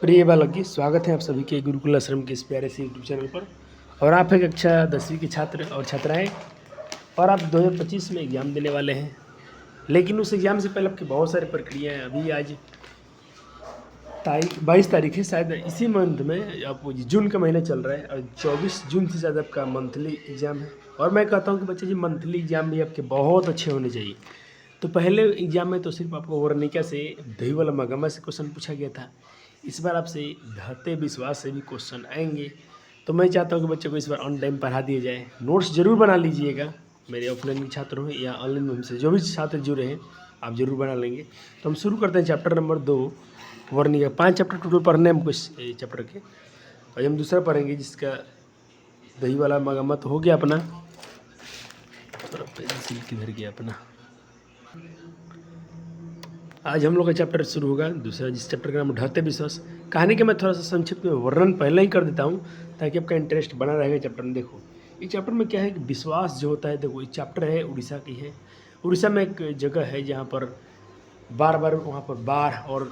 प्रिय बालक स्वागत है आप सभी के गुरुकुल आश्रम के इस प्यारे से यूट्यूब चैनल पर। और आप एक कक्षा 10वीं के छात्र और छात्राएं और आप 2025 में एग्ज़ाम देने वाले हैं। लेकिन उस एग्ज़ाम से पहले आपकी बहुत सारी प्रक्रियाएं अभी आज 22 तारीख है, शायद इसी मंथ में आप जून का महीना चल रहा है और 24 जून से शायद आपका मंथली एग्ज़ाम है। और मैं कहता हूँ कि बच्चे जी मंथली एग्ज़ाम भी आपके बहुत अच्छे होने चाहिए। तो पहले एग्ज़ाम में तो सिर्फ आपको वर्णिका से दही वाला मगमा से क्वेश्चन पूछा गया था। इस बार आपसे धरते विश्वास से भी क्वेश्चन आएंगे। तो मैं चाहता हूँ कि बच्चों को इस बार ऑन टाइम पढ़ा दिया जाए। नोट्स ज़रूर बना लीजिएगा, मेरे ऑफलाइन के छात्र हो या ऑनलाइन में से जो भी छात्र जुड़े हैं आप ज़रूर बना लेंगे। तो हम शुरू करते हैं chapter number 2 Varnika. 5 chapter total पढ़ने हमको इस चैप्टर के, और हम दूसरा पढ़ेंगे जिसका दही वाला मगमा तो हो गया अपना। पेंसिल किधर गया अपना। आज हम लोग का चैप्टर शुरू होगा दूसरा, जिस चैप्टर का नाम ढहते विश्वास। कहानी के मैं थोड़ा सा संक्षिप्त में वर्णन पहले ही कर देता हूँ ताकि आपका इंटरेस्ट बना रहेगा चैप्टर में। देखो इस चैप्टर में क्या है कि विश्वास जो होता है, देखो ये चैप्टर है उड़ीसा की है। उड़ीसा में एक जगह है जहाँ पर बार बार वहाँ पर बाढ़ और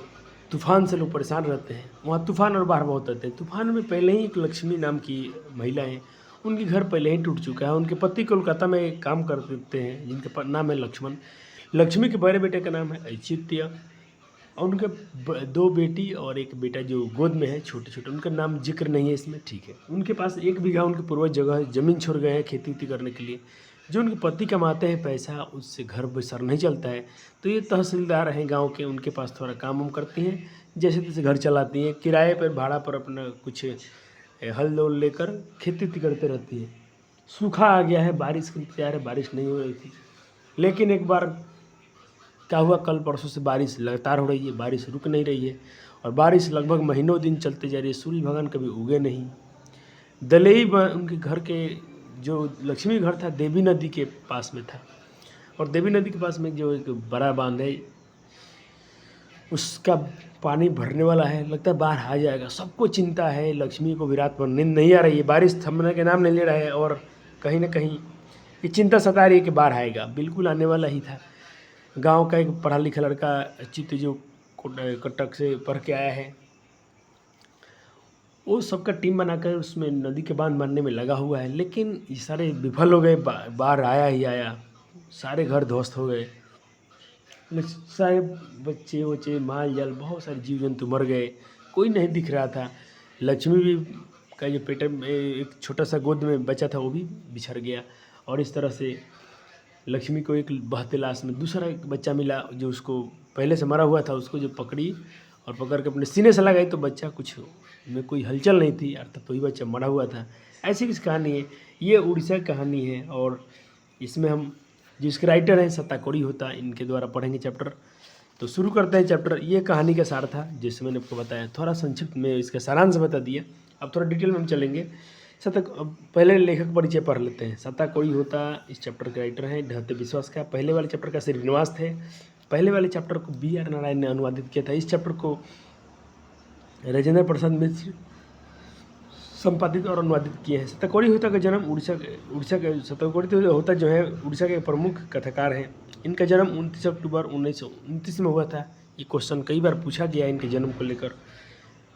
तूफान से लोग परेशान रहते हैं। वहाँ तूफान और बाढ़ बहुत आते हैं। तूफान में पहले ही एक लक्ष्मी नाम की महिला है, उनकी घर पहले ही टूट चुका है। उनके पति कोलकाता में काम करते हैं जिनका नाम है लक्ष्मण। लक्ष्मी के बड़े बेटे का नाम है ऐचित्य, और उनके 2 बेटी और एक बेटा जो गोद में है छोटे छोटे, उनका नाम जिक्र नहीं है इसमें, ठीक है। उनके पास 1 बीघा उनके पूर्वज जगह ज़मीन छोड़ गए हैं खेती उती करने के लिए। जो उनके पति कमाते हैं पैसा, उससे घर बसर नहीं चलता है। तो ये तहसीलदार हैं गांव के, उनके पास थोड़ा काम वाम करती हैं, जैसे तैसे घर चलाती हैं। किराए पर भाड़ा पर अपना कुछ हल दोल लेकर खेती उती करते रहती है। सूखा आ गया है, बारिश का इंतजार है, बारिश नहीं हो रही थी। लेकिन एक बार क्या हुआ, कल परसों से बारिश लगातार हो रही है, बारिश रुक नहीं रही है और बारिश लगभग महीनों दिन चलते जा रही है। सूर्य भगवान कभी उगे नहीं। दलेई उनके घर के जो लक्ष्मी घर था देवी नदी के पास में था, और देवी नदी के पास में जो एक बड़ा बांध है उसका पानी भरने वाला है, लगता है बाढ़ आ जाएगा। सबको चिंता है, लक्ष्मी को भी रात भर नींद नहीं आ रही है, बारिश थमने के नाम नहीं ले रहा है और कहीं ना कहीं ये चिंता सता रही है कि बाढ़ आएगा। बिल्कुल आने वाला ही था। गांव का एक पढ़ा लिखा लड़का चित्त जो कटक से पढ़ के आया है, वो सबका टीम बनाकर उसमें नदी के बांध बनने में लगा हुआ है। लेकिन ये सारे विफल हो गए, बाढ़ आया ही आया, सारे घर ध्वस्त हो गए। सारे बच्चे वच्चे माल जाल बहुत सारे जीव जंतु मर गए, कोई नहीं दिख रहा था। लक्ष्मी भी का जो पेट में एक छोटा सा गोद में बचा था वो भी बिछड़ गया। और इस तरह से लक्ष्मी को एक बहते लाश में दूसरा एक बच्चा मिला, जो उसको पहले से मरा हुआ था, उसको जो पकड़ी और पकड़ के अपने सीने से लगाई तो बच्चा कुछ में कोई हलचल नहीं थी, अर्थात वही बच्चा मरा हुआ था। ऐसी किस कहानी है, ये उड़ीसा की कहानी है। और इसमें हम जिसके राइटर हैं सत्ताकोड़ी होता, इनके द्वारा पढ़ेंगे चैप्टर। तो शुरू करते हैं चैप्टर। ये कहानी का सार था जैसे मैंने आपको बताया, थोड़ा संक्षिप्त में इसका सारांश बता दिया। अब थोड़ा डिटेल में हम चलेंगे। पहले लेखक परिचय पढ़ लेते हैं। सत्ताकोड़ी होता इस चैप्टर के राइटर हैं। ढहते विश्वास का पहले वाले चैप्टर का श्रीनिवास थे। पहले वाले चैप्टर को B.R. नारायण ने अनुवादित किया था। इस चैप्टर को राजेंद्र प्रसाद मिश्र संपादित और अनुवादित किए हैं। सत्ताकोड़ी होता का जन्म उड़ीसा के सत्ताकोड़ी होता जो है उड़ीसा के प्रमुख कथाकार हैं। इनका जन्म 29 अक्टूबर 1929 में हुआ था। ये क्वेश्चन कई बार पूछा गया इनके जन्म को लेकर।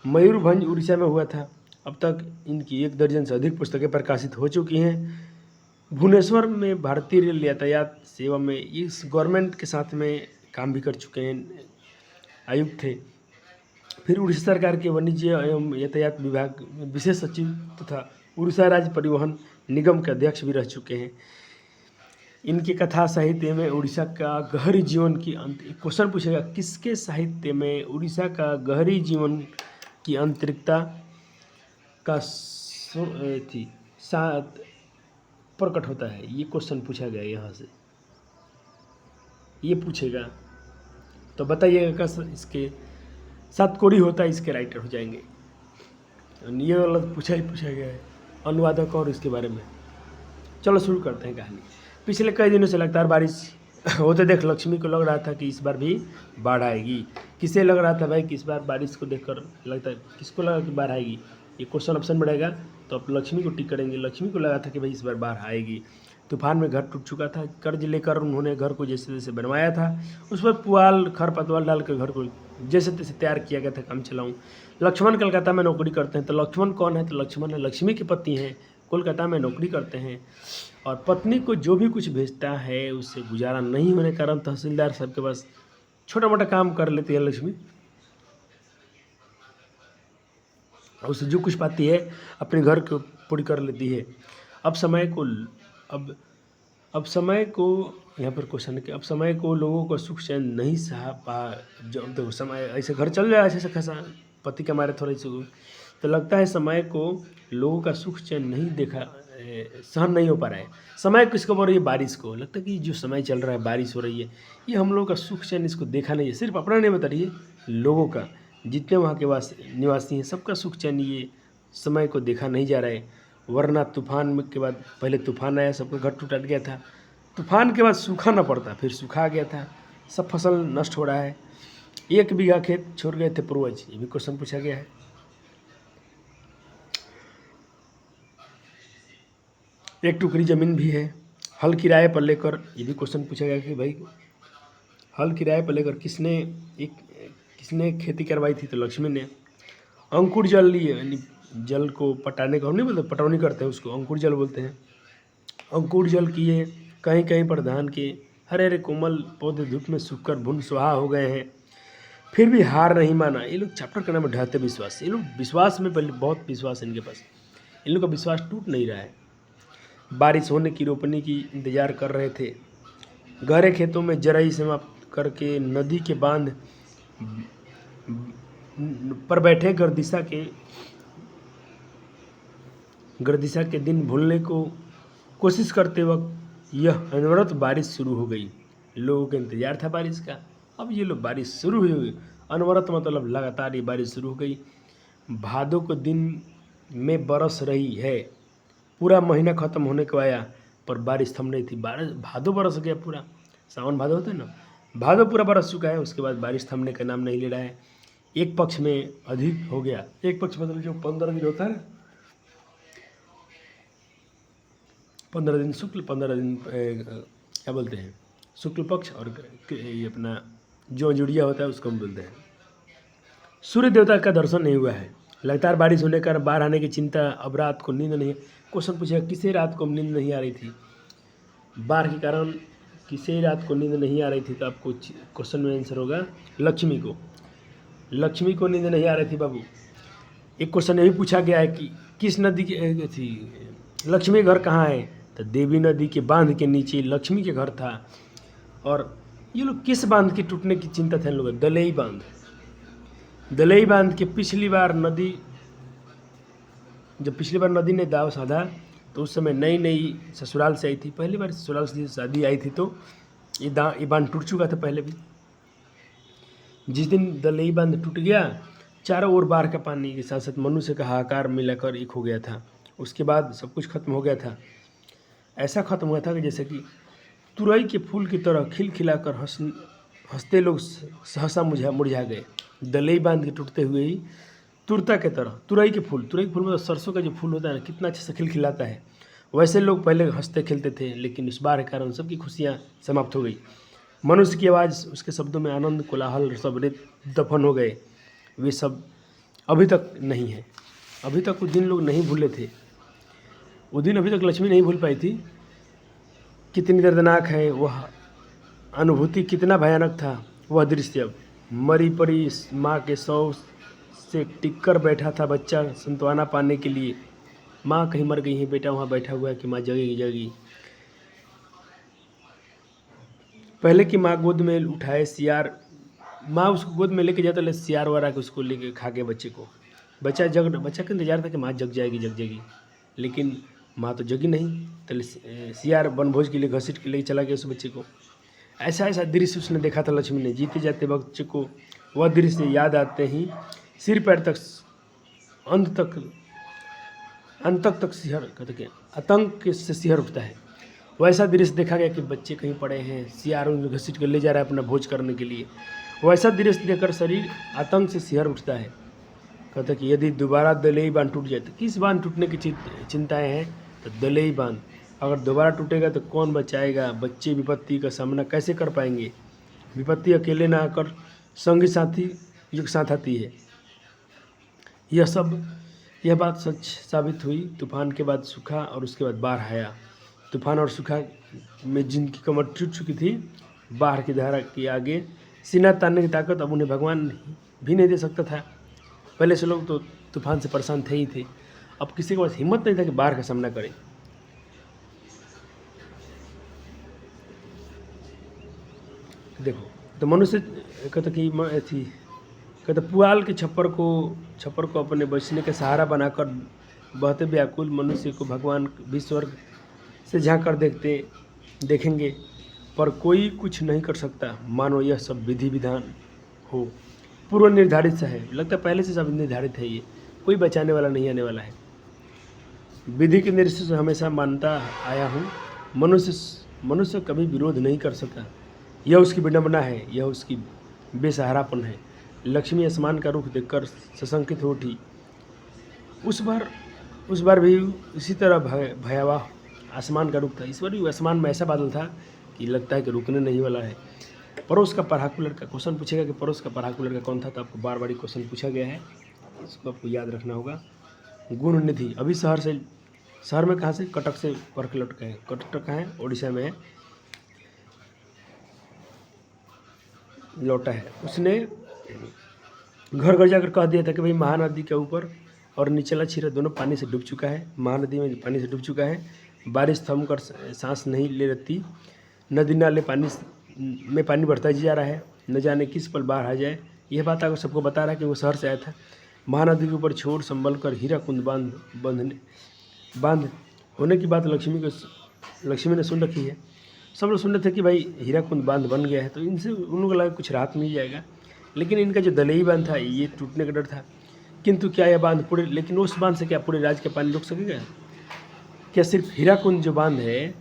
मयूरभंज उड़ीसा में हुआ था। अब तक इनकी 1 दर्जन से अधिक पुस्तकें प्रकाशित हो चुकी हैं। भुवनेश्वर में भारतीय रेल यातायात सेवा में इस गवर्नमेंट के साथ में काम भी कर चुके हैं, आयुक्त थे। फिर उड़ीसा सरकार के वाणिज्य एवं यातायात विभाग में विशेष सचिव तथा उड़ीसा राज्य परिवहन निगम के अध्यक्ष भी रह चुके हैं। इनके कथा साहित्य में उड़ीसा का गहरी जीवन की क्वेश्चन पूछेगा, किसके साहित्य में उड़ीसा का गहरी जीवन की आंतरिकता का साथ प्रकट होता है। ये क्वेश्चन पूछा गया यहाँ से, ये पूछेगा तो बताइएगा इसके सत्ताकोड़ी होता है इसके राइटर हो जाएंगे। ये वाला पूछा गया है अनुवादक और इसके बारे में। चलो शुरू करते हैं कहानी। पिछले कई दिनों से लगातार बारिश होते देख लक्ष्मी को लग रहा था कि इस बार भी बाढ़ आएगी। किसे लग रहा था भाई कि इस बार बारिश को देखकर लगता है, किसको लगा कि बाढ़ आएगी? ये क्वेश्चन ऑप्शन बढ़ेगा तो आप लक्ष्मी को टिक करेंगे। लक्ष्मी को लगा था कि भाई इस बार बाढ़ आएगी। तूफान में घर टूट चुका था। कर्ज लेकर उन्होंने घर को जैसे तैसे बनवाया था, उस पर पुआल खरपतवार डाल कर घर को जैसे तैसे तैयार किया गया था, काम चलाऊँ। लक्ष्मण कलकत्ता में नौकरी करते हैं। तो लक्ष्मण कौन है? तो लक्ष्मण लक्ष्मी के पति हैं, कोलकाता में नौकरी करते हैं और पत्नी को जो भी कुछ भेजता है उससे गुजारा नहीं होने के कारण तहसीलदार साहब के पास छोटा मोटा काम कर लेती है लक्ष्मी, उससे जो कुछ पाती है अपने घर को पूरी कर लेती है। अब समय को यहाँ पर क्वेश्चन है, अब समय को लोगों का सुख चैन नहीं सहा पा, जब देखो समय ऐसे घर चल रहा है ऐसे खसा पति के मारे थोड़े से, तो लगता है समय को लोगों का सुख चैन नहीं देखा सहन नहीं हो पा रहा है। समय किसको बोल रही है? बारिश को। लगता है कि जो समय चल रहा है, बारिश हो रही है, ये हम लोगों का सुख चैन इसको देखा नहीं है। सिर्फ अपना नहीं बता रही है, लोगों का, जितने वहाँ के निवासी हैं सबका सुख चैन ये समय को देखा नहीं जा रहा है। वरना तूफान के बाद पहले तूफान आया, सबका घर टूट गया था, तूफान के बाद सूखा ना पड़ता, फिर सूखा आ गया था, सब फसल नष्ट हो रहा है। 1 बीघा खेत छोड़ गए थे पूर्वज, ये भी क्वेश्चन पूछा गया है। एक टुकड़ी ज़मीन भी है, हल किराए पर लेकर, ये भी क्वेश्चन पूछा गया कि भाई हल किराए पर लेकर किसने खेती करवाई थी? तो लक्ष्मी ने। अंकुर जल लिए, यानी जल को पटाने का, हम नहीं बोलते पटौनी करते हैं उसको अंकुर जल बोलते हैं। अंकुर जल किए कहीं कहीं पर धान के हरे हरे कोमल पौधे धूप में सूखकर भुन सुहा हो गए हैं, फिर भी हार नहीं माना। ये लोग चैप्टर करने में ढहते विश्वास, ये लोग विश्वास में पहले बहुत विश्वास है इनके पास, इन लोग का विश्वास टूट नहीं रहा है। बारिश होने की रोपनी की इंतजार कर रहे थे, गहरे खेतों में जराई समाप्त करके नदी के बांध पर बैठे गर्दिशा के दिन भूलने को कोशिश करते वक्त यह अनवरत बारिश शुरू हो गई। लोगों का इंतजार था बारिश का, अब ये लोग बारिश शुरू हुई। अनवरत मतलब लगातार ये बारिश शुरू हो गई। भादों को दिन में बरस रही है, पूरा महीना ख़त्म होने को आया पर बारिश थम नहीं थी। भादों बरस गया पूरा, सावन भादो होता है ना, भादो पूरा बरस चुका है, उसके बाद बारिश थमने का नाम नहीं ले रहा है। एक पक्ष में अधिक हो गया, एक पक्ष मतलब जो 15 दिन होता है, 15 दिन शुक्ल, 15 दिन क्या बोलते हैं, शुक्ल पक्ष, और ये अपना जो जुड़िया होता है उसको हम बोलते हैं। सूर्य देवता का दर्शन नहीं हुआ है, लगातार बारिश होने का बाहर आने की चिंता, अब रात को नींद नहीं। क्वेश्चन पूछेगा किसे रात को नींद नहीं आ रही थी? बाढ़ के कारण किसे रात को नींद नहीं आ रही थी? तो आपको क्वेश्चन में आंसर होगा लक्ष्मी को। लक्ष्मी को नींद नहीं आ रही थी बाबू। एक क्वेश्चन ये भी पूछा गया है कि किस नदी की थी लक्ष्मी घर कहाँ है? तो देवी नदी के बांध के नीचे लक्ष्मी के घर था। और ये लोग किस बांध के टूटने की चिंता थे? लोग दलई बांध, दलई बांध के पिछली बार नदी ने दाव साधा तो उस समय नई ससुराल से आई थी, पहली बार ससुराल से शादी आई थी, तो ये बांध टूट चुका था पहले भी। जिस दिन दलई बांध टूट गया, चारों ओर बाढ़ का पानी के साथ साथ मनुष्य का हाहाकार मिलाकर एक हो गया था। उसके बाद सब कुछ खत्म हो गया था। ऐसा खत्म हुआ था कि जैसे कि तुरई के फूल की तरह खिलखिलाकर हंसते लोग सहसा मुरझा गए। दलई बांध के टूटते हुए ही तुरता के तरह तुरई के फूल मतलब सरसों का जो फूल होता है ना, कितना अच्छे से खिलखिलाता है, वैसे लोग पहले हंसते खेलते थे, लेकिन इस बार के कारण सबकी खुशियाँ समाप्त हो गई। मनुष्य की आवाज़, उसके शब्दों में आनंद, कोलाहल सब दफन हो गए। वे सब अभी तक नहीं है। अभी तक वो दिन लोग नहीं भूले थे, वो दिन अभी तक लक्ष्मी नहीं भूल पाई थी। कितनी दर्दनाक है वह अनुभूति, कितना भयानक था वह दृश्य। अब मरी पड़ी माँ के शव से टिक कर बैठा था बच्चा संतवाना पाने के लिए। माँ कहीं मर गई है, बेटा वहाँ बैठा हुआ है कि माँ जगेगी। पहले की माँ गोद में उठाए सियार, माँ उसको गोद में लेके जाता, सियार वारा के उसको लेके खा के बच्चे को। बच्चा का इंतजार था कि माँ जग जाएगी, लेकिन माँ तो जगी नहीं। तो सियार वनभोज के लिए घसीट के ले चला गया उस बच्चे को। ऐसा दृश्य उसने देखा था लक्ष्मी ने। जीते जाते बच्चे को वह दृश्य याद आते ही सिर पैर तक अंत तक सिहर करके आतंक से सिहर उठता है। वैसा दृश्य देखा गया कि बच्चे कहीं पड़े हैं, सियार उनको घसीट कर ले जा रहा है अपना भोज करने के लिए। वैसा दृश्य देखकर शरीर आतंक से सिहर उठता है। कहता कि यदि दोबारा दलई बांध टूट जाए तो किस बांध टूटने की चिंताएं हैं? तो दलई बांध, अगर दोबारा टूटेगा तो कौन बचाएगा? बच्चे विपत्ति का सामना कैसे कर पाएंगे? विपत्ति अकेले ना आकर संगी साथी एक साथ आती है। यह बात सच साबित हुई। तूफान के बाद सूखा और उसके बाद बाढ़ आया। तूफान और सूखा में जिनकी कमर टूट चुकी थी, बाढ़ की धारा के आगे सीना तानने की ताकत अब उन्हें भगवान भी नहीं दे सकता था। पहले से लोग तो तूफान से परेशान थे ही थे, अब किसी के पास हिम्मत नहीं था कि बाढ़ का सामना करे। देखो तो मनुष्य कहता कि कहते पुआल के छप्पर को अपने बचने के सहारा बनाकर बहते व्याकुल मनुष्य को भगवान भी स्वर्ग से झाँक कर देखेंगे, पर कोई कुछ नहीं कर सकता, मानो यह सब विधि विधान हो, पूर्व निर्धारित सा है। लगता है पहले से सब निर्धारित है, ये कोई बचाने वाला नहीं आने वाला है। विधि के निर्देश से हमेशा मानता आया हूँ। मनुष्य कभी विरोध नहीं कर सकता। यह उसकी विडंबना है, यह उसकी बेसहारापन है। लक्ष्मी आसमान का रुख देखकर सशंकित हो उठी। उस बार भी इसी तरह भयावह आसमान का रुख था। इस बार भी आसमान में ऐसा बादल था कि लगता है कि रुकने नहीं वाला है। पड़ोस का पढ़ाकू लड़का, क्वेश्चन पूछेगा कि पड़ोस का पढ़ाकू लड़का कौन था, तो आपको बार बार क्वेश्चन पूछा गया है, इसको आपको याद रखना होगा। गुण निधि अभी शहर में कहाँ से? कटक से पढ़ के लौट गए। कटक कहाँ है? उड़ीसा में है, लौटा है। उसने घर घर जाकर कह दिया था कि भाई महानदी के ऊपर और निचला छिरा दोनों पानी से डूब चुका है। महानदी में पानी से डूब चुका है। बारिश थमकर सांस नहीं ले रहती। नदी नाले में पानी बढ़ता जा रहा है। न जाने किस पल बाढ़ आ जाए। यह बात आपको सबको बता रहा है कि वो शहर से आया था। महानदी के ऊपर छोड़ संभल कर हीराकुंड बांध होने की बात लक्ष्मी ने सुन रखी है। सब लोग सुन रहे थे कि भाई हीराकुंड बांध बन गया है, तो इनसे उन लोगों को लगा कुछ राहत मिल जाएगा। लेकिन इनका जो दलई बांध था, ये टूटने का डर था। किंतु क्या यह बांध लेकिन उस बांध से क्या पूरे राज्य का पानी रोक सकेगा? क्या सिर्फ हीराकुंड जो बांध है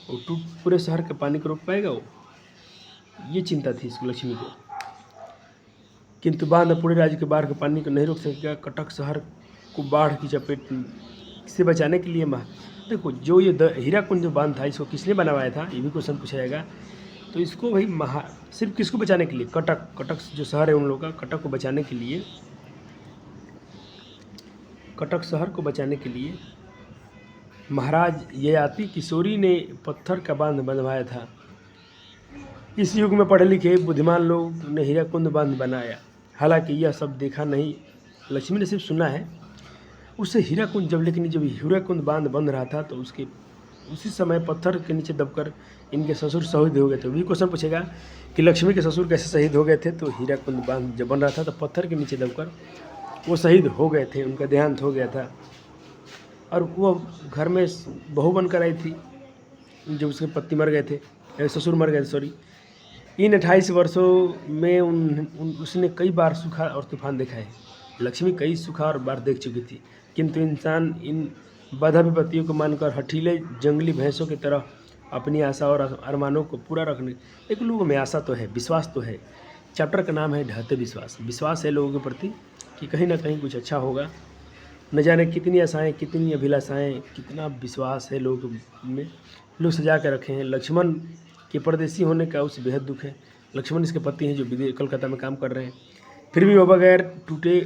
वो पूरे शहर के पानी को रोक पाएगा? ये चिंता थी इसको लक्ष्मी को। किंतु बांध पूरे राज्य के बाढ़ के पानी को नहीं रोक सकेगा। कटक शहर को बाढ़ की चपेट से बचाने के लिए देखो जो ये हीराकुंड जो बांध था, इसको किसने बनवाया था, ये भी क्वेश्चन पूछा जाएगा। तो इसको भाई सिर्फ किसको बचाने के लिए? कटक जो शहर है उन लोगों का, कटक को बचाने के लिए, कटक शहर को बचाने के लिए महाराज ययाति किशोरी ने पत्थर का बांध बनवाया था। इस युग में पढ़े लिखे बुद्धिमान लोग ने हीराकुंड बांध बनाया। हालांकि यह सब देखा नहीं, लक्ष्मी ने सिर्फ सुना है। उससे जब हीराकुंड बांध बन रहा था तो उसी समय पत्थर के नीचे दबकर इनके ससुर शहीद हो गए थे। वही क्वेश्चन पूछेगा कि लक्ष्मी के ससुर कैसे शहीद हो गए थे। तो हीराकुंड बांध जब बन रहा था तो पत्थर के नीचे दबकर वो शहीद हो गए थे, उनका देहांत हो गया था। और वो घर में बहू बनकर आई थी जब उसके पति मर गए थे, ससुर मर गए थे, सॉरी। इन 28 वर्षों में उसने कई बार सूखा और तूफान देखा है। लक्ष्मी कई सूखा और बाढ़ देख चुकी थी, किंतु इंसान इन बाधा विपत्तियों को मानकर हठीले जंगली भैंसों की तरह अपनी आशा और अरमानों को पूरा रखने। एक लोगों में आशा तो है, विश्वास तो है। चैप्टर का नाम है ढहते विश्वास। विश्वास है लोगों के प्रति कि कहीं ना कहीं कुछ अच्छा होगा। न जाने कितनी आशाएं, कितनी अभिलाषाएं, कितना विश्वास है लोगों में, लोग सजा के रखे हैं। लक्ष्मण के परदेसी होने का उसे बेहद दुख है। लक्ष्मण इसके पति हैं जो कलकत्ता में काम कर रहे हैं, फिर भी वो बगैर टूटे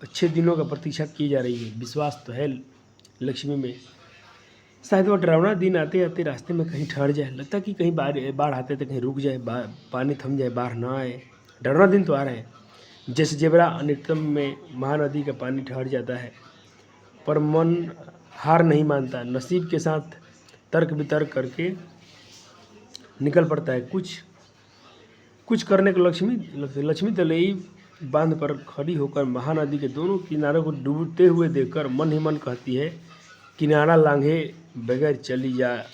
अच्छे दिनों का प्रतीक्षा की जा रही है। विश्वास तो है लक्ष्मी में। शायद वो डरावना दिन आते आते रास्ते में कहीं ठहर जाए। लगता कि कहीं बाढ़ आते तो कहीं रुक जाए, पानी थम जाए, बाढ़ ना आए। डरावना दिन तो आ रहे हैं। जैसे जेबरा नित्यम में महानदी का पानी ठहर जाता है, पर मन हार नहीं मानता, नसीब के साथ तर्क वितर्क करके निकल पड़ता है कुछ करने को। लक्ष्मी दलई बांध पर खड़ी होकर महानदी के दोनों किनारों को डूबते हुए देखकर मन ही मन कहती है, किनारा लांघे बगैर चली जा।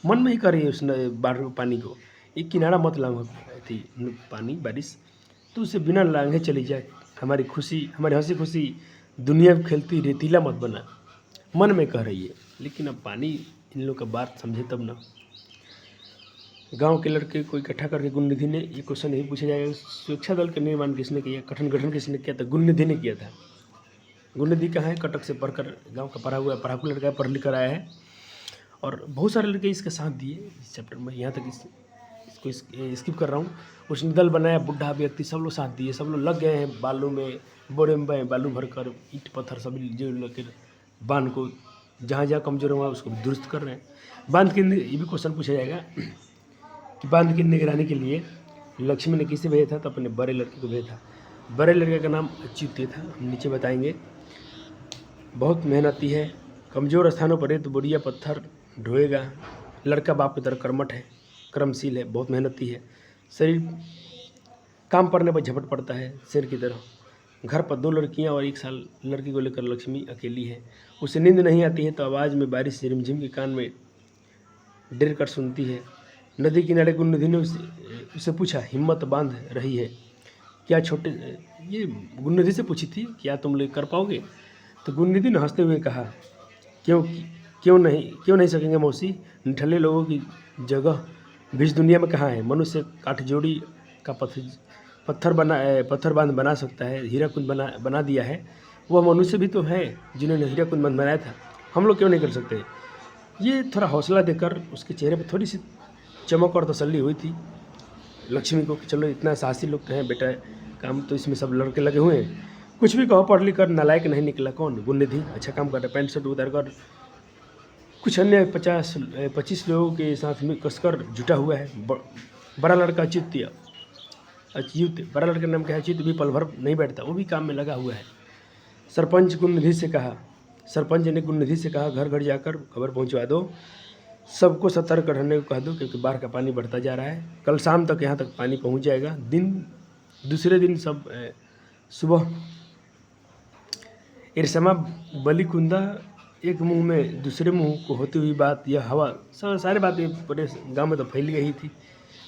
मन में ही कह रही है उस बाढ़ पानी को, एक किनारा मत लांघो थी पानी बारिश, तो उसे बिना लांघे चली जाए। हमारी हंसी खुशी दुनिया में खेलती रेतीला मत बना, मन में कह रही है। लेकिन अब पानी इन लोग का बात समझे तब ना। गांव के लड़के को इकट्ठा करके गुण निधि ने, ये क्वेश्चन नहीं पूछा जाएगा, सुरक्षा दल का निर्माण किसने किया, गठन किसने किया था? गुण निधि ने किया था। गुण निधि कहाँ है? कटक से पढ़कर, गांव का पढ़ा हुआ पढ़ाकू लड़का पढ़ लिख कर आया है। और बहुत सारे लड़के इसका साथ दिए इस चैप्टर में। यहाँ तक इसको स्किप कर रहा हूँ। उसने दल बनाया, बुढ़ा व्यक्ति सब लोग साथ दिए, सब लोग लग गए हैं बालू में, बोरे में बालू भर कर, ईंट पत्थर सब जो लेकर बांध को जहाँ जहाँ कमज़ोर हुआ उसको दुरुस्त कर रहे हैं। बांध की ये भी क्वेश्चन पूछा जाएगा कि बांध की निगरानी के लिए लक्ष्मी ने किसे भेजा था, तो अपने बड़े लड़के को भेजा था। बड़े लड़के का नाम अच्युत था, हम नीचे बताएंगे। बहुत मेहनती है, कमज़ोर स्थानों पर रेत बोरिया पत्थर ढोएगा। लड़का बाप की तरह कर्मठ है, कर्मशील है, बहुत मेहनती है। शरीर काम करने पर झपट पड़ता है शेर की तरह। घर पर 2 लड़कियां और 1 साल लड़की को लेकर लक्ष्मी अकेली है। उसे नींद नहीं आती है तो आवाज़ में बारिश रिमझिम के कान में डर कर सुनती है। नदी किनारे गुन्नदी ने उससे पूछा, हिम्मत बांध रही है क्या छोटे, ये गुन्नदी से पूछी थी, क्या तुम ले कर पाओगे? तो गुन्नदी ने हंसते हुए कहा, क्यों नहीं सकेंगे मौसी, निठल्ले लोगों की जगह बीच दुनिया में कहाँ है? मनुष्य काठजोड़ी का पत्थर बांध बना सकता है, हीरा कुंज बना दिया है। वह मनुष्य भी तो है जिन्होंने हीरा कुंज बनाया था, हम लोग क्यों नहीं कर सकते? ये थोड़ा हौसला देकर उसके चेहरे पर थोड़ी सी चमक और तसल्ली हुई थी लक्ष्मी को कि चलो इतना साहसी लोग हैं बेटा, काम तो इसमें सब लड़के लगे हुए हैं। कुछ भी कहो, पढ़ लिख कर नालायक नहीं निकला। कौन? गुन्नदी अच्छा काम कर रहा है, पैंट शर्ट उतार कर कुछ अन्य 25 लोगों के साथ में कसकर जुटा हुआ है। बड़ा लड़का अच्युत, बड़ा लड़के का नाम क्या है? अच्युत भी पल भर नहीं बैठता, वो भी काम में लगा हुआ है। सरपंच ने गुन्नदी से कहा, घर घर जाकर खबर पहुंचवा दो, सबको सतर्क रहने को कह दो, क्योंकि बाढ़ का पानी बढ़ता जा रहा है। कल शाम तक यहाँ तक पानी पहुंच जाएगा। दूसरे दिन सब सुबह इरसमा बलिकुंदा, एक मुंह में दूसरे मुंह को होती हुई बात, यह हवा सारे बातें पूरे गांव में तो फैल गई थी।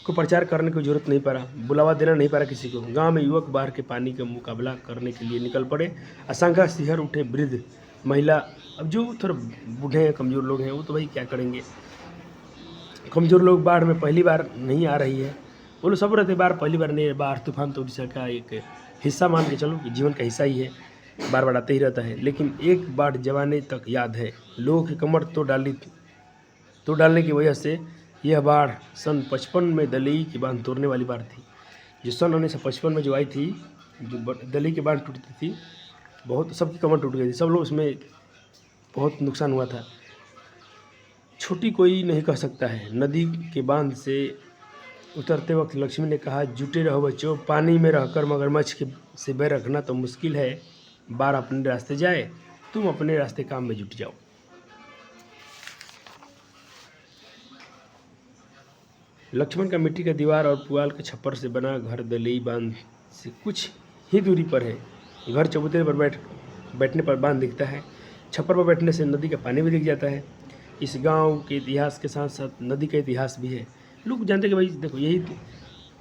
को प्रचार करने की जरूरत नहीं पड़ा, बुलावा देना नहीं पड़ा किसी को। गांव में युवक बाढ़ के पानी का मुकाबला करने के लिए निकल पड़े। आशंका सिहर उठे वृद्ध, महिला। अब जो थोड़ा बूढ़े हैं, कमज़ोर लोग हैं, वो तो भाई क्या करेंगे। कमज़ोर लोग बाढ़ में पहली बार नहीं आ रही है, वो लोग सब रहते बाढ़ पहली बार नहीं है। बाढ़ तूफान तो उड़ीसा का एक हिस्सा मान के चलो कि जीवन का हिस्सा ही है, बार बार आते ही रहता है। लेकिन एक बाढ़ जमाने तक याद है, लोगों की कमर तो डालने की वजह से यह बाढ़ सन 55 में दलई की बांध तोड़ने वाली बाढ़ थी। जो सन 1955 में जो आई थी, जो दलई की बांध टूटती थी, बहुत सबकी कमर टूट गई थी, सब लोग उसमें बहुत नुकसान हुआ था। छोटी कोई नहीं कह सकता है। नदी के बांध से उतरते वक्त लक्ष्मी ने कहा, जुटे रहो बच्चों, पानी में रहकर मगरमच्छ से बैर रखना तो मुश्किल है। बाढ़ अपने रास्ते जाए, तुम अपने रास्ते काम में जुट जाओ। लक्ष्मण का मिट्टी का दीवार और पुआल के छप्पर से बना घर दलई बांध से कुछ ही दूरी पर है। घर चबूतरे पर बैठने पर बांध दिखता है। छप्पर पर बैठने से नदी का पानी भी दिख जाता है। इस गांव के इतिहास के साथ साथ नदी का इतिहास भी है। लोग जानते हैं कि भाई देखो, यही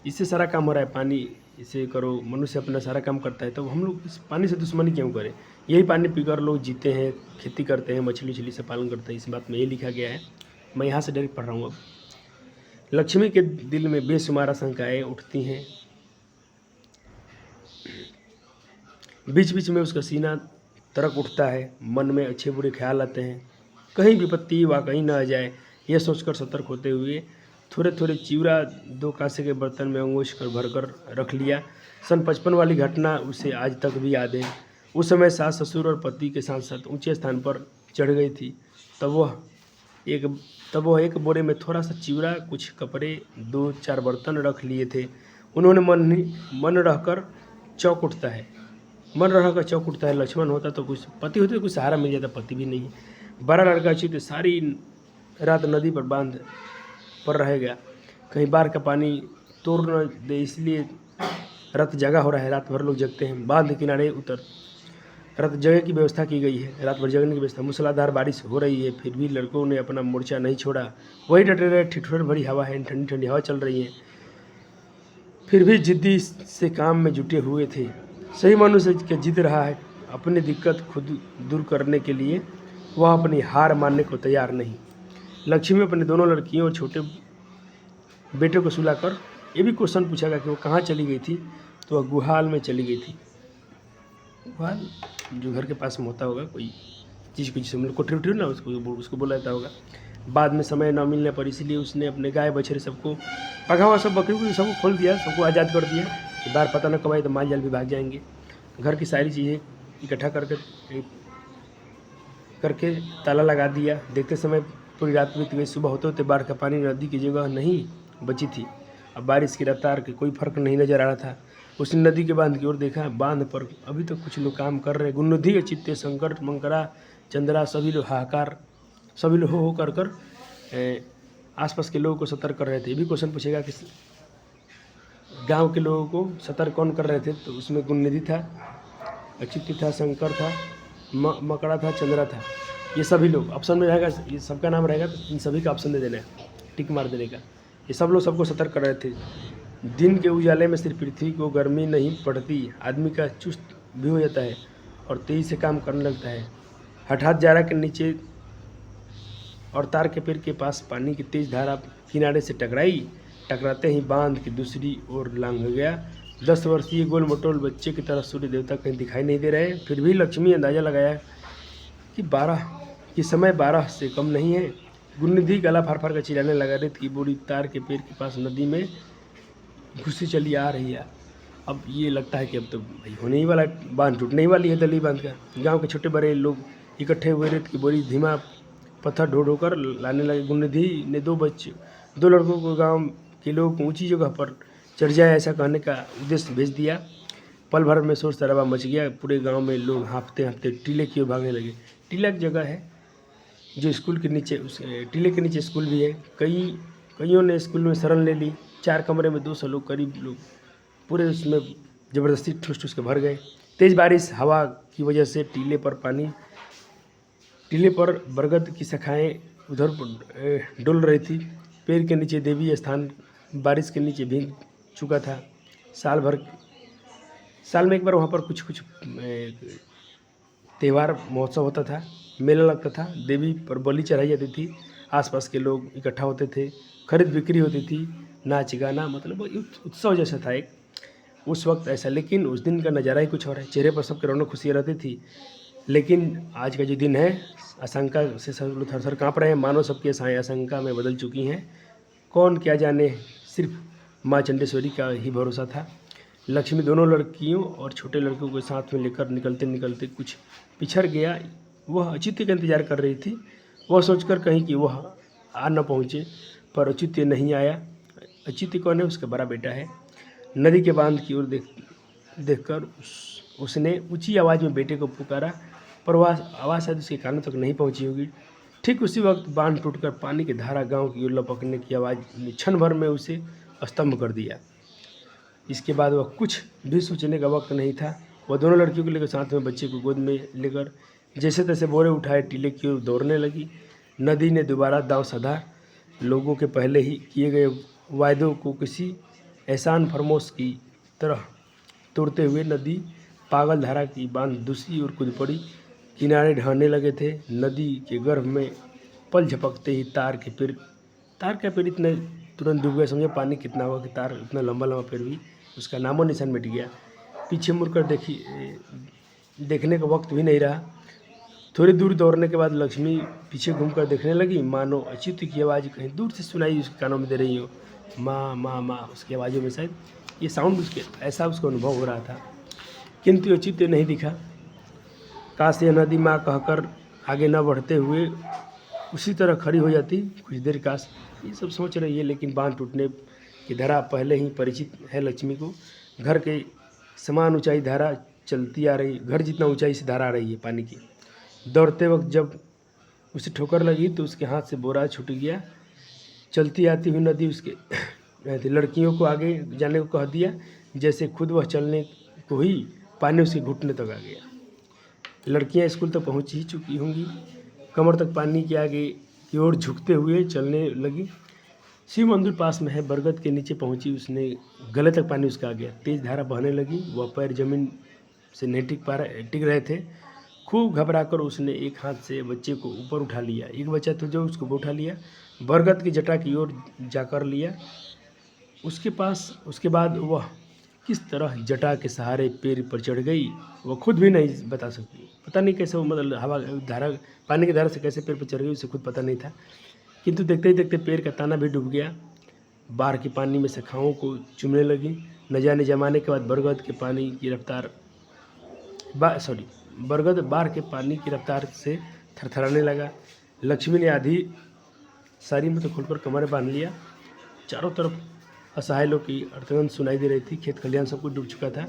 इससे सारा काम हो रहा है, पानी इसे करो, मनुष्य अपना सारा काम करता है, तो हम लोग इस पानी से दुश्मनी क्यों करें? यही पानी पीकर लोग जीते हैं, खेती करते हैं, मछली उछली से पालन करते हैं। इस बात में ये लिखा गया है। मैं यहाँ से डायरेक्ट पढ़ रहा हूँ। अब लक्ष्मी के दिल में बेशुमार आशंकाएँ उठती हैं। बीच बीच में उसका सीना तरक उठता है, मन में अच्छे बुरे ख्याल आते हैं, कहीं विपत्ति वाकई न आ जाए। यह सोचकर सतर्क होते हुए थोड़े थोड़े चिवड़ा 2 कांसे के बर्तन में अंगोश कर भरकर रख लिया। सन 55 वाली घटना उसे आज तक भी याद है। उस समय सास ससुर और पति के साथ साथ ऊंचे स्थान पर चढ़ गई थी। तब वह एक बोरे में थोड़ा सा चिवड़ा, कुछ कपड़े, 2-4 बर्तन रख लिए थे। उन्होंने मन रहकर चौक उठता है। लक्ष्मण होता तो कुछ, पति होते तो कुछ सहारा मिल जाता, पति भी नहीं। बड़ा लड़का अच्युत सारी रात नदी पर बांध पर रहेगा, कहीं बाढ़ का पानी तोड़ न दे, इसलिए रात जगा हो रहा है। रात भर लोग जगते हैं। बांध किनारे रात जगह की व्यवस्था की गई है, रात भर जगने की व्यवस्था। मूसलाधार बारिश हो रही है, फिर भी लड़कों ने अपना मोर्चा नहीं छोड़ा। वही डटे रहे। ठिठुरन भरी हवा है, ठंडी ठंडी हवा चल रही है, फिर भी जिद्दी से काम में जुटे हुए थे। सही मनुष्य के जिद रहा है अपनी दिक्कत खुद दूर करने के लिए, वह अपनी हार मानने को तैयार नहीं। लक्ष्मी अपने दोनों लड़कियों और छोटे बेटे को सुलाकर ये भी क्वेश्चन पूछा गया कि वो कहाँ चली गई थी, तो वह गुहाल में चली गई थी। गुहाल जो घर के पास में होता होगा, कोई चीज़ को जिससे कोठरी उठरी ना, उसको बोला जाता होगा। बाद में समय न मिलने पर इसीलिए उसने अपने गाय बछड़े सबको पका हुआ सब बकरी को सबको खोल दिया, सबको आज़ाद कर दिया कि बाहर पता न कब आए तो माल जाल भी भाग जाएंगे। घर की सारी चीज़ें इकट्ठा करके ताला लगा दिया। देखते समय पूरी रात बीत गई। सुबह होते होते बाढ़ का पानी नदी की जगह नहीं बची थी। अब बारिश की रफ्तार के कोई फर्क नहीं नजर आ रहा था। उसने नदी के बांध की ओर देखा। बांध पर अभी तक कुछ लोग काम कर रहे। गुन्नुधी, अचित्य, शंकर, मंकरा, चंद्रा सभी लोग हाहाकार, सभी लोग हो कर आसपास के लोगों को सतर्क कर रहे थे। ये भी क्वेश्चन पूछेगा कि गांव के लोगों को सतर्क कौन कर रहे थे, तो उसमें गुन्नुधी था, अचित्य था, शंकर था, मकड़ा था, चंद्रा था। ये सभी लोग ऑप्शन में रहेगा, ये सबका नाम रहेगा तो इन सभी का ऑप्शन दे देना है, टिक मार देने का। ये सब लोग सबको सतर्क कर रहे थे। दिन के उजाले में सिर्फ पृथ्वी को गर्मी नहीं पड़ती, आदमी का चुस्त भी हो जाता है और तेजी से काम करने लगता है। हठात जारा के नीचे और तार के पेड़ के पास पानी की तेज धारा किनारे से टकराते ही बांध की दूसरी ओर लांघ गया। 10 वर्षीय गोल मटोल बच्चे की तरह सूर्य देवता कहीं दिखाई नहीं दे रहे। फिर भी लक्ष्मी अंदाजा लगाया कि समय 12 से कम नहीं है। गुन्नुधी गला फाड़ फाड़ कर चिल्लाने लगा, रेत की बोरी तार के पेड़ के पास नदी में घुसी चली आ रही है। अब ये लगता है कि अब तो भाई होने ही वाला, बांध टूटने ही वाली है दली बांध का। गांव के छोटे बड़े लोग इकट्ठे हुए। रेत की बोरी धीमा पत्थर ढो ढो कर लाने लगे। गुन्नुधी ने 2 लड़कों को गांव के लोगों को ऊंची जगह पर चढ़ जाए ऐसा कहने का उद्देश्य भेज दिया। पल भर में शोर शराबा मच गया। पूरे गांव में लोग हाँफते हाँफते टीले की ओर भागने लगे। टीला एक जगह है जो स्कूल के नीचे, उस टीले के नीचे स्कूल भी है। कईयों ने स्कूल में शरण ले ली। 4 कमरे में 200 लोग करीब लोग पूरे उसमें ज़बरदस्ती ठूस ठूस के भर गए। तेज़ बारिश हवा की वजह से टीले पर बरगद की शाखाएं उधर डुल रही थी। पेड़ के नीचे देवी स्थान बारिश के नीचे भीग चुका था। साल में एक बार वहाँ पर कुछ त्यौहार महोत्सव होता था, मेला लगता था, देवी पर बलि चढ़ाई जाती थी, आसपास के लोग इकट्ठा होते थे, खरीद बिक्री होती थी, नाच गाना, मतलब उत्सव जैसा था एक उस वक्त ऐसा। लेकिन उस दिन का नज़ारा ही कुछ और है। चेहरे पर सबके रौनक खुशियाँ रहती थी। लेकिन आज का जो दिन है, आशंका से सब लोग थर थर काँप रहे हैं। मानो सबकी आशाएं आशंका में बदल चुकी हैं। कौन क्या जाने, सिर्फ माँ चंडेश्वरी का ही भरोसा था। लक्ष्मी दोनों लड़कियों और छोटे लड़कों को साथ में लेकर निकलते निकलते कुछ पिछड़ गया। वह अचित्य का इंतजार कर रही थी। वह सोचकर कहीं कि वह आ न पहुँचे, पर अचित्य नहीं आया। अचित्य कौन है? उसका बड़ा बेटा है। नदी के बांध की ओर देखकर उसने ऊंची आवाज़ में बेटे को पुकारा, पर वह आवाज़ शायद उसके कानों तक नहीं पहुंची होगी। ठीक उसी वक्त बांध टूटकर पानी की धारा गांव की ओर लपकने की आवाज़ ने क्षण भर में उसे स्तंभ कर दिया। इसके बाद वह कुछ भी सोचने का वक्त नहीं था। वह दोनों लड़कियों को लेकर साथ में बच्चे को गोद में लेकर जैसे तैसे बोरे उठाए टीले की ओर दौड़ने लगी। नदी ने दोबारा दांव साधा। लोगों के पहले ही किए गए वायदों को किसी एहसान फरमोश की तरह तोड़ते हुए नदी पागल धारा की बांध दूसरी ओर कूद पड़ी। किनारे ढहने लगे थे। नदी के गर्भ में पल झपकते ही तार का पेड़ इतने तुरंत डूब गया। समझो पानी कितना हुआ कि तार इतना लंबा पेड़ भी उसका नामो निशान मिट गया। पीछे मुड़कर देखने का वक्त भी नहीं रहा। थोड़ी दूर दौड़ने के बाद लक्ष्मी पीछे घूमकर देखने लगी। मानो अचित्य की आवाज़ कहीं दूर से सुनाई उसके कानों में दे रही हो, माँ माँ माँ। उसकी आवाज़ों में शायद ये साउंड ऐसा उसको अनुभव हो रहा था, किंतु अचित्य नहीं दिखा। काश यह नदी माँ कहकर आगे न बढ़ते हुए उसी तरह खड़ी हो जाती कुछ देर। काश, ये सब सोच रही है। लेकिन बांध टूटने की धारा पहले ही परिचित है लक्ष्मी को। घर के समान ऊंचाई धारा चलती आ रही, घर जितना ऊंचाई से धारा आ रही है पानी की। दौड़ते वक्त जब उसे ठोकर लगी तो उसके हाथ से बोरा छूट गया। चलती आती हुई नदी उसके लड़कियों को आगे जाने को कह दिया। जैसे खुद वह चलने को ही पानी उसके घुटने तक आ गया। लड़कियां स्कूल तक पहुंच ही चुकी होंगी। कमर तक पानी के आगे की ओर झुकते हुए चलने लगी। शिव मंदिर पास में है। बरगद के नीचे पहुंची। उसने गले तक पानी उसका आ गया। तेज धारा बहने लगी। वह पैर जमीन से नहीं टिक रहे थे। खूब घबराकर उसने एक हाथ से बच्चे को ऊपर उठा लिया। एक बच्चा तो जो उसको उठा लिया, बरगद की जटा की ओर जाकर लिया। उसके बाद वह किस तरह जटा के सहारे पेड़ पर चढ़ गई वह खुद भी नहीं बता सकती। पता नहीं कैसे वो, मतलब हवा धारा, पानी की धारा से कैसे पेड़ पर चढ़ गई उसे खुद पता नहीं था। किंतु देखते ही देखते पेड़ का तना भी डूब गया। बाढ़ के पानी में शाखाओं को चूमने लगी। न जाने जमाने के बाद बरगद बाढ़ के पानी की रफ्तार से थरथराने लगा। लक्ष्मी ने आधी सारी में तो खोलकर कमर बांध लिया। चारों तरफ असहाय लोग की अर्थगंध सुनाई दे रही थी। खेत खलिहान सब कुछ डूब चुका था।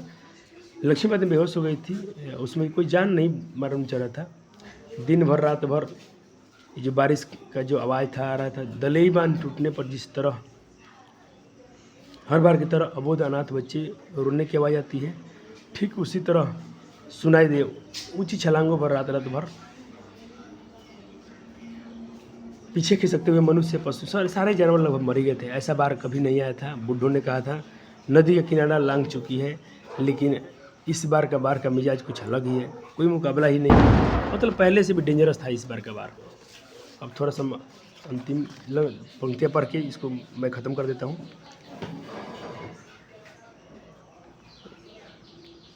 लक्ष्मी बात बेहोश हो गई थी। उसमें कोई जान नहीं मालूम चल रहा था। दिन भर रात भर ये जो बारिश का जो आवाज़ था आ रहा था, दलेई बांध टूटने पर जिस तरह हर बार की तरह अबोध अनाथ बच्चे रोने की आवाज़ आती है, ठीक उसी तरह सुनाई दे ऊंची छलांगों पर रात रात भर पीछे खिसकते हुए मनुष्य, पशु, सारे जानवर लगभग मर गए थे। ऐसा बार कभी नहीं आया था। बुड्ढों ने कहा था नदी का किनारा लांघ चुकी है, लेकिन इस बार का बार का मिजाज कुछ अलग ही है, कोई मुकाबला ही नहीं। मतलब पहले से भी डेंजरस था इस बार का बार। अब थोड़ा सा अंतिम पंक्तियाँ पढ़ के इसको मैं ख़त्म कर देता हूँ।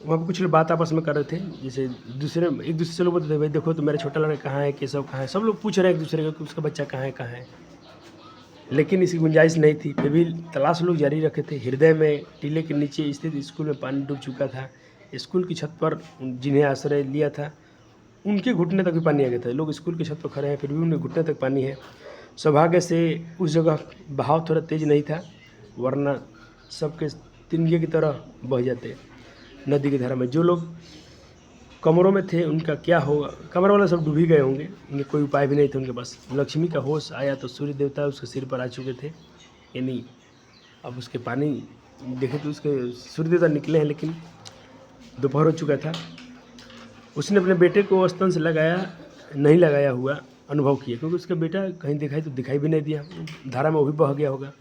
वहाँ पर कुछ लोग बात आपस में कर रहे थे, जैसे एक दूसरे से लोग बोलते थे भाई देखो तो मेरा छोटा लड़का कहाँ है, केशव कहाँ है। सब लोग पूछ रहे हैं एक दूसरे को कि उसका बच्चा कहाँ है। लेकिन इसकी गुंजाइश नहीं थी। फिर भी तलाश लोग जारी रखे थे। हृदय में टीले के नीचे स्थित स्कूल में पानी डूब चुका था। स्कूल की छत पर जिन्हें आश्रय लिया था उनके घुटने तक भी पानी आ गया था। लोग स्कूल की छत पर खड़े हैं, फिर भी उनके घुटने तक पानी है। सौभाग्य से उस जगह बहाव थोड़ा तेज नहीं था, वरना सबके तिनके की तरह बह जाते नदी की धारा में। जो लोग कमरों में थे उनका क्या होगा, कमर वाले सब डूब ही गए होंगे। उनके कोई उपाय भी नहीं थे उनके पास। लक्ष्मी का होश आया तो सूर्य देवता उसके सिर पर आ चुके थे। यानी अब उसके पानी देखे तो उसके सूर्य देवता निकले हैं, लेकिन दोपहर हो चुका था। उसने अपने बेटे को स्तन से नहीं लगाया हुआ अनुभव किया, क्योंकि उसका बेटा कहीं दिखाई तो दिखाई भी नहीं दिया। धारा में वो भी बह गया होगा।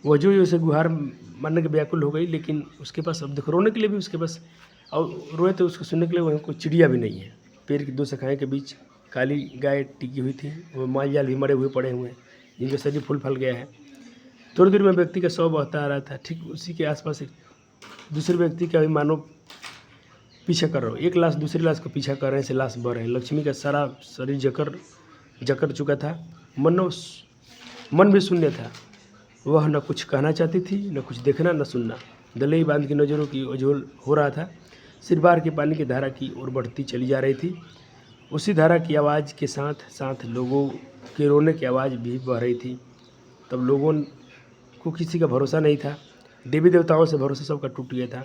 वो जो उसे गुहार मारने के व्याकुल हो गई, लेकिन उसके पास अब देखो रोने के लिए भी उसके पास, और रोए तो उसको सुनने के लिए वहीं कोई चिड़िया भी नहीं है। पेड़ की दो शाखाएं के बीच काली गाय टिकी हुई थी। वो माल जाल भी मरे हुए पड़े हुए हैं, जिनके शरीर फूल फल गया है। थोड़ी दूर में व्यक्ति का शव बहता आ रहा था। ठीक उसी के आसपास एक दूसरे व्यक्ति का भी मानो पीछा कर रहा हो। एक लाश दूसरी लाश को पीछा कर रहे हैं, से लाश बह रहे हैं। लक्ष्मी का सारा शरीर जकड़ चुका था। मन भी शून्य था। वह न कुछ कहना चाहती थी, न कुछ देखना न सुनना। दलेई बांध की नज़रों की ओझोल हो रहा था। सिर बार के पानी की धारा की ओर बढ़ती चली जा रही थी। उसी धारा की आवाज़ के साथ साथ लोगों के रोने की आवाज़ भी बह रही थी। तब लोगों को किसी का भरोसा नहीं था। देवी देवताओं से भरोसा सबका टूट गया था।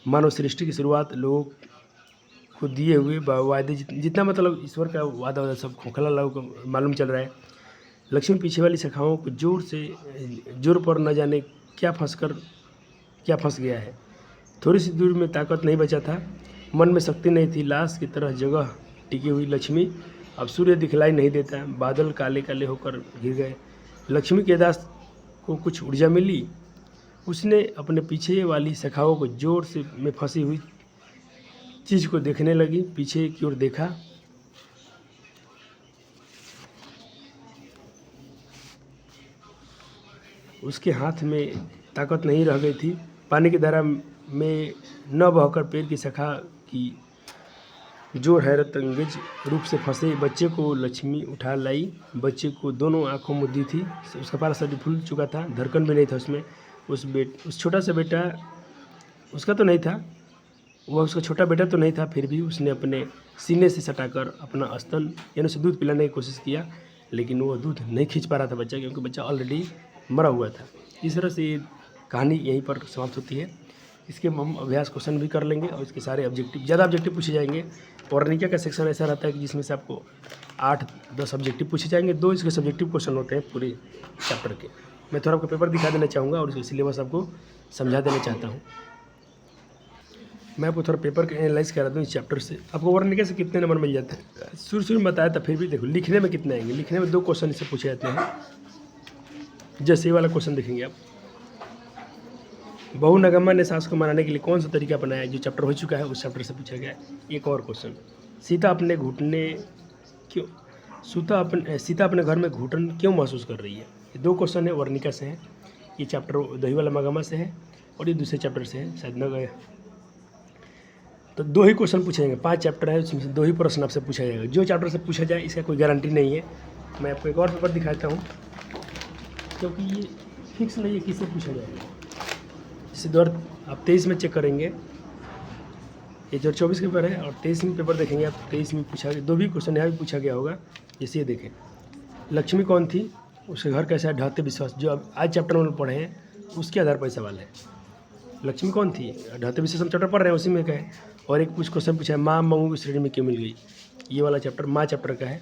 मानव सृष्टि की शुरुआत लोगों को दिए हुए वादे, जितना मतलब ईश्वर का वादा सब खोखला लोगों को मालूम चल रहा है। लक्ष्मी पीछे वाली शाखाओं को जोर पर न जाने क्या फंस गया है। थोड़ी सी दूर में ताकत नहीं बचा था, मन में शक्ति नहीं थी। लाश की तरह जगह टिकी हुई लक्ष्मी। अब सूर्य दिखलाई नहीं देता, बादल काले काले होकर घिर गए। लक्ष्मी के दास को कुछ ऊर्जा मिली। उसने अपने पीछे वाली शाखाओं को जोर से में फंसी हुई चीज़ को देखने लगी। पीछे की ओर देखा। उसके हाथ में ताकत नहीं रह गई थी। पानी की धारा में न बहकर पेड़ की शाखा की जो हैरतअंगेज रूप से फंसे बच्चे को लक्ष्मी उठा लाई। बच्चे को दोनों आंखों मुद्दी थी। उसका पारा शरीर फूल चुका था, धड़कन भी नहीं था उसमें। उस छोटा सा बेटा उसका तो नहीं था, वह उसका छोटा बेटा तो नहीं था। फिर भी उसने अपने सीने से सटाकर अपना स्तन यानी उसे दूध पिलाने की कोशिश किया, लेकिन वो दूध नहीं खींच पा रहा था बच्चा, क्योंकि बच्चा ऑलरेडी मरा हुआ था। इस तरह से ये कहानी यहीं पर समाप्त होती है। इसके हम अभ्यास क्वेश्चन भी कर लेंगे और इसके सारे ज़्यादा ऑब्जेक्टिव पूछे जाएंगे। पौराणिका का सेक्शन ऐसा रहता है कि जिसमें से आपको 8-10 ऑब्जेक्टिव पूछे जाएंगे। 2 इसके सब्जेक्टिव क्वेश्चन होते हैं पूरे चैप्टर के। मैं थोड़ा आपको पेपर दिखा देना चाहूँगा और इसका सिलेबस आपको समझा देना चाहता हूँ। मैं आपको थोड़ा पेपर का एनालाइज करा दूँ इस चैप्टर से। आपको वर्णिका से कितने नंबर मिल जाते हैं शुरू में बताया था, फिर भी देखो लिखने में कितने आएंगे। लिखने में 2 क्वेश्चन इससे पूछे जाते हैं। जैसे ये वाला क्वेश्चन देखेंगे आप, बहुनगमा ने सास को मनाने के लिए कौन सा तरीका अपनाया, जो चैप्टर हो चुका है उस चैप्टर से पूछा गया है। एक और क्वेश्चन, सीता अपने घर में घुटन क्यों महसूस कर रही है। ये 2 क्वेश्चन है वर्णिका से हैं। ये चैप्टर दही वाला मगमा से है और ये दूसरे चैप्टर से है, शायद न गए। तो 2 ही क्वेश्चन पूछे जाएंगे। 5 चैप्टर है, उसमें से 2 ही प्रश्न आपसे पूछा जाएगा। जो चैप्टर से पूछा जाए इसका कोई गारंटी नहीं है। मैं आपको एक और पेपर दिखाता हूँ, क्योंकि ये फिक्स नहीं है किससे पूछा जाएगा। इसी दौर आप 23 में चेक करेंगे, ये 2024 के पेपर है, और 23 में पेपर देखेंगे आप, 23 में पूछा, 2 भी क्वेश्चन यहाँ भी पूछा गया होगा। जैसे ये देखें, लक्ष्मी कौन थी, उसके घर कैसा है, ढाते विश्वास, जो अब आज चैप्टर में पढ़े हैं उसके आधार पर सवाल है। लक्ष्मी कौन थी, ढाते विश्वास हम चैप्टर पढ़ रहे हैं, उसी में का है। और एक कुछ क्वेश्चन पूछा है, माँ मंगू की श्रेणी में क्यों मिल गई, ये वाला चैप्टर माँ चैप्टर का है।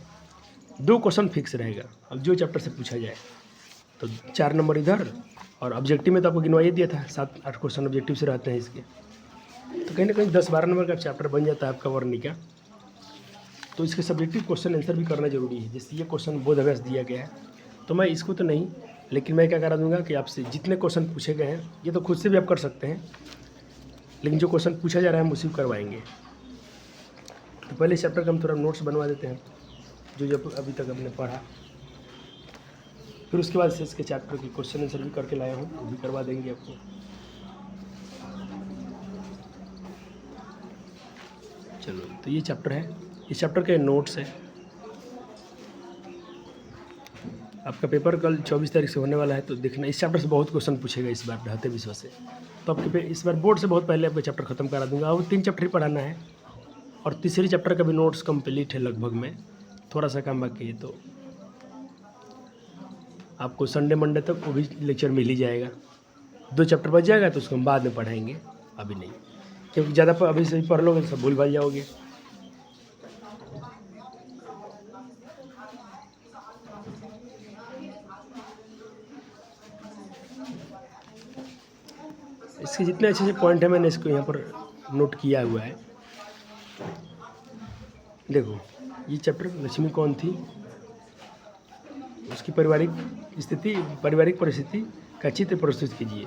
2 क्वेश्चन फिक्स रहेगा, अब जो चैप्टर से पूछा जाए। तो 4 नंबर इधर, और ऑब्जेक्टिव में तो आपको गिनवाइए दिया था, 7-8 क्वेश्चन ऑब्जेक्टिव से रहते हैं इसके। तो कहीं ना कहीं 10-12 नंबर का चैप्टर बन जाता है आपका वर्णी का। तो इसके सब्जेक्टिव क्वेश्चन आंसर भी करना जरूरी है। जैसे ये क्वेश्चन बोध अभ्यास दिया गया है, तो मैं इसको तो नहीं, लेकिन मैं क्या करा दूंगा कि आपसे जितने क्वेश्चन पूछे गए हैं, ये तो खुद से भी आप कर सकते हैं, लेकिन जो क्वेश्चन पूछा जा रहा है हम उसी को करवाएंगे। तो पहले चैप्टर का हम थोड़ा नोट्स बनवा देते हैं, जो अभी तक हमने पढ़ा, फिर उसके बाद से इसके चैप्टर की क्वेश्चन आंसर भी करके लाया हूँ, वो भी करवा देंगे आपको। चलो, तो ये चैप्टर है, इस चैप्टर के नोट्स है। आपका पेपर कल 24 तारीख से होने वाला है, तो देखना, इस चैप्टर से बहुत क्वेश्चन पूछेगा इस बार ढाते विश्वास से। तो आपके इस बार बोर्ड से बहुत पहले आपका चैप्टर खत्म करा दूंगा। और 3 चैप्टर ही पढ़ाना है, और तीसरी चैप्टर का भी नोट्स कंप्लीट है लगभग में, थोड़ा सा काम बाकी है। तो आपको संडे मंडे तक वो भी लेक्चर मिल ही जाएगा। 2 चैप्टर बच जाएगा तो उसको हम बाद में पढ़ाएंगे, अभी नहीं, क्योंकि ज़्यादा अभी से ही पढ़ लोगे तो सब भूल भाल जाओगे। इसके जितने अच्छे अच्छे पॉइंट हैं मैंने इसको यहाँ पर नोट किया हुआ है। देखो, ये चैप्टर लक्ष्मी कौन थी, उसकी पारिवारिक परिस्थिति का चित्र प्रस्तुत कीजिए,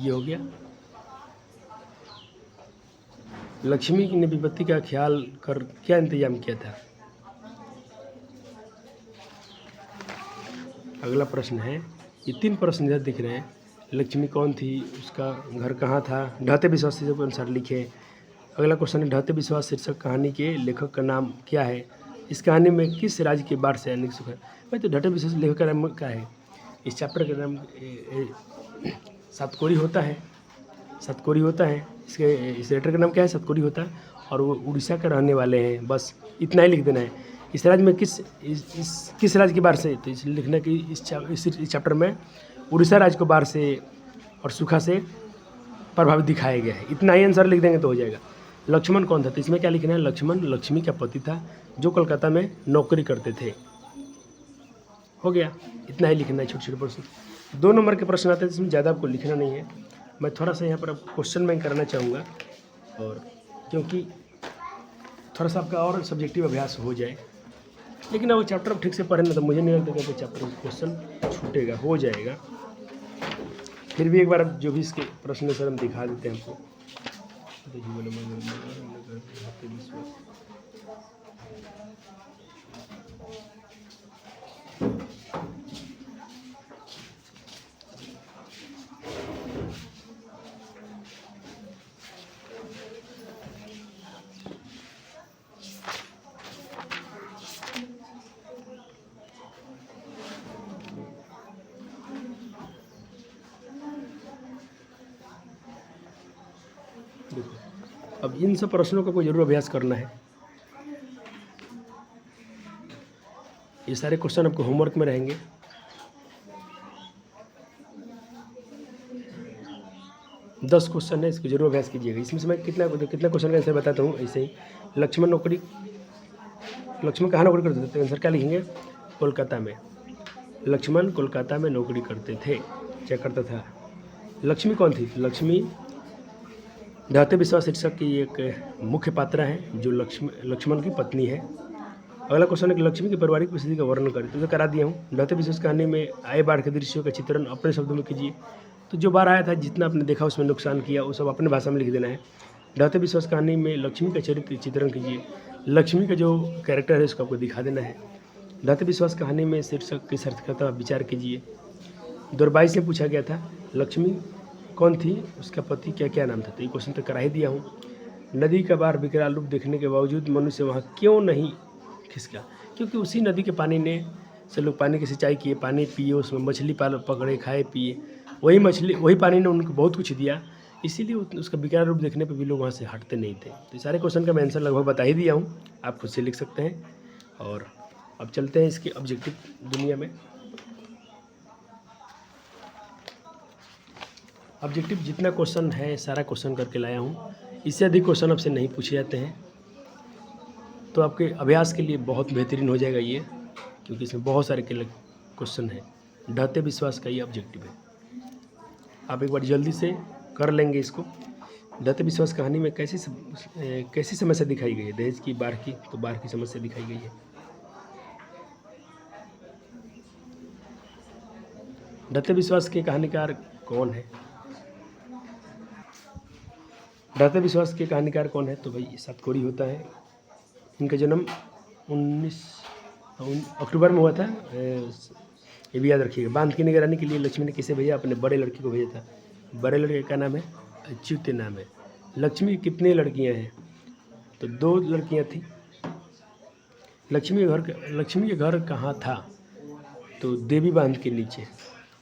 ये हो गया। लक्ष्मी ने विपत्ति का ख्याल कर क्या इंतजाम किया था। अगला प्रश्न है, ये 3 प्रश्न इधर दिख रहे हैं। लक्ष्मी कौन थी, उसका घर कहाँ था, ढाते विश्वास शीर्षक के अनुसार लिखे। अगला क्वेश्चन है, ढाते विश्वास शीर्षक कहानी के लेखक का नाम क्या है, इस कहानी में किस राज्य के बाढ़ से अनेक सुख है। भाई, तो ढाते विश्वास लेखक का नाम क्या है, इस चैप्टर का नाम सातकोरी होता है, सातकोरी होता है। इस राइटर का नाम क्या है, सातकोरी होता है, और वो उड़ीसा के रहने वाले हैं। बस इतना ही लिख देना है। इस राज्य में किस राज्य की बाढ़ से, तो इस लिखने की इस चैप्टर में उड़ीसा राज्य को बाढ़ से और सूखा से प्रभावित दिखाया गया है। इतना ही आंसर लिख देंगे तो हो जाएगा। लक्ष्मण कौन था, तो इसमें क्या लिखना है, लक्ष्मण लक्ष्मी का पति था जो कोलकाता में नौकरी करते थे। हो गया, इतना ही लिखना है, छोटे छोटे प्रश्न। 2 नंबर के प्रश्न आते हैं, इसमें ज़्यादा आपको लिखना नहीं है। मैं थोड़ा सा यहाँ पर आपको क्वेश्चन बैंक करना चाहूँगा, और क्योंकि थोड़ा सा आपका और सब्जेक्टिव अभ्यास हो जाए। लेकिन अब चैप्टर ठीक से पढ़े ना, तो मुझे नहीं लगता कि चैप्टर क्वेश्चन छूटेगा, हो जाएगा। फिर भी एक बार अब जो भी इसके प्रश्न सर हम दिखा देते हैं आपको। देखो, अब इन सब प्रश्नों का कोई जरूर अभ्यास करना है। ये सारे क्वेश्चन आपको होमवर्क में रहेंगे। दस क्वेश्चन है, इसको जरूर अभ्यास कीजिएगा। इसमें से मैं कितना क्वेश्चन का आंसर बताता हूँ। ऐसे ही लक्ष्मण कहाँ नौकरी करते थे, आंसर क्या लिखेंगे, कोलकाता में। लक्ष्मण कोलकाता में नौकरी करते थे, क्या करता था। लक्ष्मी कौन थी, लक्ष्मी ढाते विश्वास शीर्षक की एक मुख्य पात्र है जो लक्ष्मण की पत्नी है। अगला क्वेश्चन है कि लक्ष्मी की पारिवारिक परिस्थिति का वर्णन करें, तो मैं करा दिया हूँ। ढाते विश्वास कहानी में आए बाढ़ के दृश्यों का चित्रण अपने शब्दों में कीजिए। तो जो बाढ़ आया था, जितना आपने देखा उसमें नुकसान किया, वो सब अपने भाषा में लिख देना है। ढाते विश्वास कहानी में लक्ष्मी का चरित्र चित्रण कीजिए। लक्ष्मी का जो कैरेक्टर है उसको आपको दिखा देना है। ढाते विश्वास कहानी में शीर्षक की सार्थकता विचार कीजिए। 2022 में पूछा गया था लक्ष्मी कौन थी, उसका पति क्या क्या नाम था, तो ये क्वेश्चन तो करा ही दिया हूँ। नदी का बाहर विकराल रूप देखने के बावजूद मनुष्य वहाँ क्यों नहीं खिसका? क्योंकि उसी नदी के पानी ने से लोग पानी की सिंचाई किए, पानी पिए, उसमें मछली पाल पकड़े, खाए, पिए। वही पानी ने उनको बहुत कुछ दिया, इसीलिए उसका विकराल रूप देखने पे भी लोग वहाँ से हटते नहीं थे। तो सारे क्वेश्चन का मैं आंसर लगभग बता ही दिया हूँ, आप खुद से लिख सकते हैं। और अब चलते हैं इसके ऑब्जेक्टिव दुनिया में। ऑब्जेक्टिव जितना क्वेश्चन है सारा क्वेश्चन करके लाया हूँ, इससे अधिक क्वेश्चन आपसे नहीं पूछे जाते हैं, तो आपके अभ्यास के लिए बहुत बेहतरीन हो जाएगा ये, क्योंकि इसमें बहुत सारे क्वेश्चन हैं। ढहते विश्वास का ये ऑब्जेक्टिव है, आप एक बार जल्दी से कर लेंगे इसको। ढहते विश्वास कहानी में कैसी समस्या दिखाई गई है? दहेज की, बाढ़ की, तो बाढ़ की समस्या दिखाई गई है। ढहते विश्वास के कहानीकार कौन है? ढहते विश्वास के कहानीकार कौन है? तो भाई सतकोरी होता है। इनका जन्म 19 अक्टूबर में हुआ था। ये भी याद रखिएगा। बांध की निगरानी के लिए लक्ष्मी ने किसे भेजा? अपने बड़े लड़के को भेजा था। बड़े लड़के का नाम है अच्युत नाम है। लक्ष्मी कितनी लड़कियां हैं? तो 2 लड़कियां थी। लक्ष्मी के घर कहाँ था? तो देवी बांध के नीचे।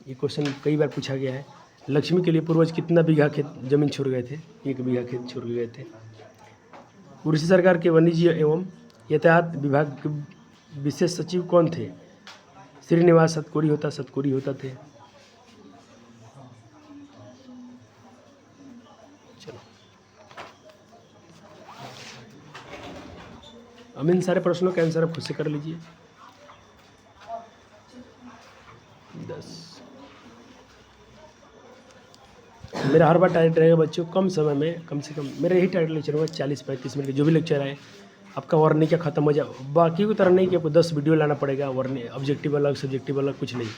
ये क्वेश्चन कई बार पूछा गया है। लक्ष्मी के लिए पूर्वज कितना बीघा खेत जमीन छोड़ गए थे? 1 बीघा खेत छोड़ गए थे। उड़ीसा सरकार के वाणिज्य एवं यातायात विभाग के विशेष सचिव कौन थे? श्रीनिवास सतकोरी होता थे। चलो, अब इन सारे प्रश्नों के आंसर आप खुद से कर लीजिए। 10 मेरा हर बार टारगेट रहेगा बच्चों, कम समय में कम से कम मेरा यही टारगेट लेक्चर होगा 40-35 मिनट के। जो भी लेक्चर आए आपका वार्निंग क्या ख़त्म हो जाए। बाकी की तरह नहीं कि आपको 10 वीडियो लाना पड़ेगा, वार्निंग ऑब्जेक्टिव अलग सब्जेक्टिव अलग, कुछ नहीं,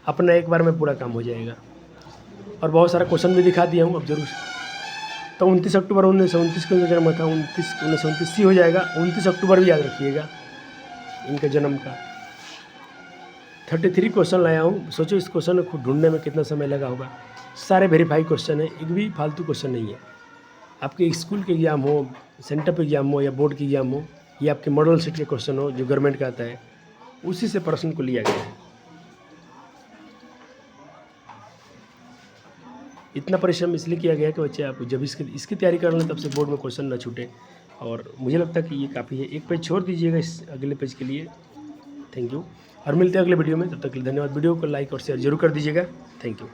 अपना एक बार में पूरा काम हो जाएगा। और बहुत सारा क्वेश्चन भी दिखा दिया हूँ, अब जरूर। तो 29 अक्टूबर 1929 को इनका जन्म था। 1929 ही हो जाएगा, 29 अक्टूबर भी याद रखिएगा इनके जन्म का। 33 क्वेश्चन लाया हूँ। सोचो इस क्वेश्चन को ढूंढने में कितना समय लगा होगा। सारे वेरीफाई क्वेश्चन है, एक भी फालतू क्वेश्चन नहीं है। आपके स्कूल के एग्ज़ाम हो, सेंटर एग्ज़ाम हो या बोर्ड की एग्ज़ाम हो, या आपके मॉडल सेट के क्वेश्चन हो जो गवर्नमेंट का आता है, उसी से प्रश्न को लिया गया है। इतना परिश्रम इसलिए किया गया कि बच्चे आप जब इसकी तैयारी कर लें तब से बोर्ड में क्वेश्चन ना छूटे। और मुझे लगता है कि ये काफ़ी है। एक पेज छोड़ दीजिएगा इस अगले पेज के लिए। थैंक यू, और मिलते हैं अगले वीडियो में। तब तक के लिए धन्यवाद। वीडियो को लाइक और शेयर जरूर कर दीजिएगा। Thank you.